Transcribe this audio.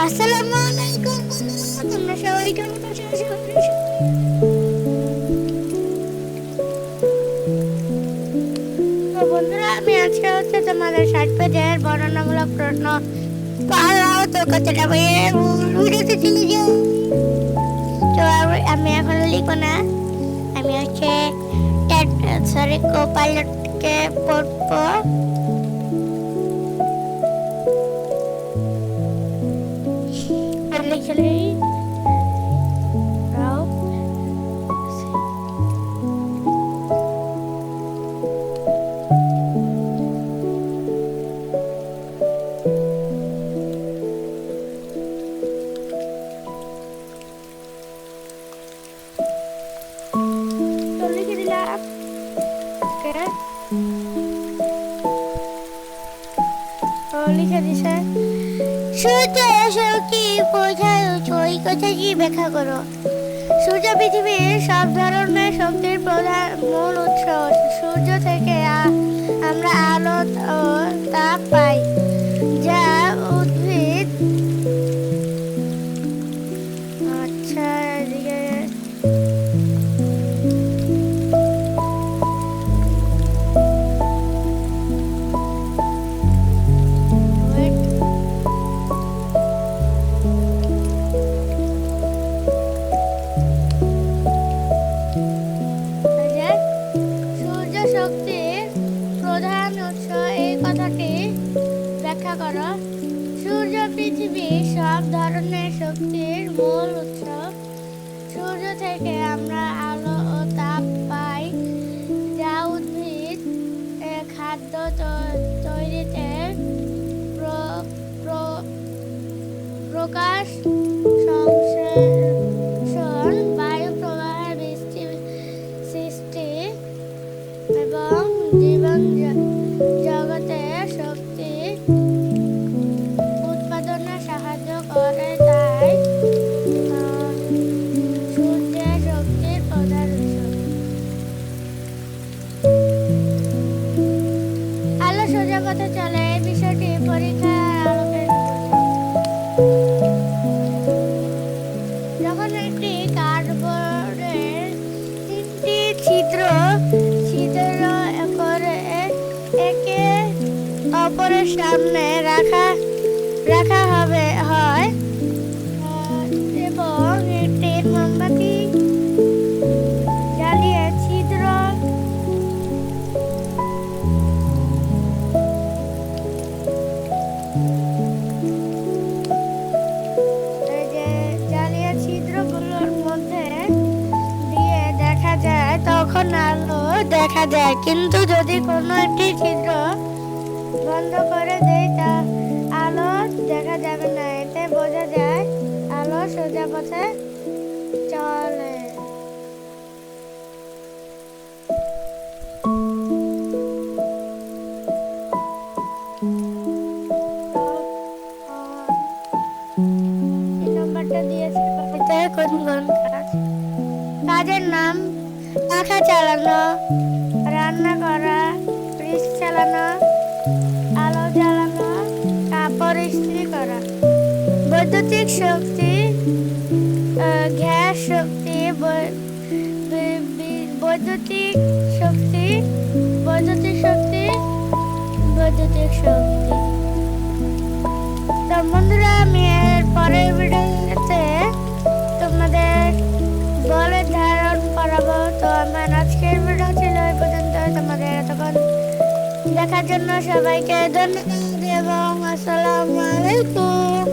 আসসালামু আলাইকুম বন্ধুরা, তোমরা সবাই কেমন আছো? তো বন্ধুরা, আমি আজকে তোমাদের 60 পেজের বর্ণনামূলক প্রশ্ন পালাও তো কতটা ভিডিওতে চলে যাও। তো আমি এখন লিখবো না, আমি কোপাইলটকে পড়বো। লিখে দিলাম। লিখে দিছে সূর্য কি বোঝায়, ওই কথাটি ব্যাখ্যা করো। সূর্য পৃথিবীর সব ধরনের শক্তির প্রধান মূল উৎস। সূর্য থেকে আমরা আলো ও তাপ পাই, যা উদ্ভিদ শক্তির প্রধান উৎস, এই কথাটি ব্যাখ্যা করো। সূর্য পৃথিবীর সব ধরনের শক্তির মূল উৎস। সূর্য থেকে আমরা আলো ও তাপ পাই, যা উদ্ভিদ খাদ্য তৈরিতে প্রকাশ সংশ্লেষণ, বায়ু প্রবাহের সৃষ্টি এবং জীবন জগতে শক্তি উৎপাদনে সাহায্য করে। তাই সূর্যের শক্তির প্রধান উৎস। আলো সোজা পথে চলে, এই বিষয়টি পরীক্ষার আলোকে যখন একটি কার্ডবোর্ডের 3টি ছিদ্র করে একে অপরের সামনে রাখা হয় এবং একটি মোমবাতি জ্বালিয়ে ছিদ্রগুলোর মধ্যে দিয়ে দেখা যায়, তখন আলো দেখা যায়। কিন্তু যদি কোনো একটি ছিদ্র বন্ধ করে দেয়, তা আলো দেখা যাবে না। এতে বোঝা যায় আলো সোজা পথে চলে। নম্বরটা দিয়েছে কাজের নাম: পাখা চালানো, রান্না করা, ফ্রিজ চালানো, আলো জ্বালানো, কাপড় ইস্ত্রি করা। বৈদ্যুতিক শক্তি: গ্যাস শক্তি, বৈদ্যুতিক শক্তি, বৈদ্যুতিক শক্তি, বৈদ্যুতিক শক্তি। তো বন্ধুরা, আমি এর পরের ভিডিওতে তোমাদের বলের ধারণ করাবো। তো আমার আজকের ভিডিও ছিল এই পর্যন্ত। তোমাদের এতক্ষণ দেখার জন্য সবাইকে ধন্যবাদ এবং আসসালামু আলাইকুম।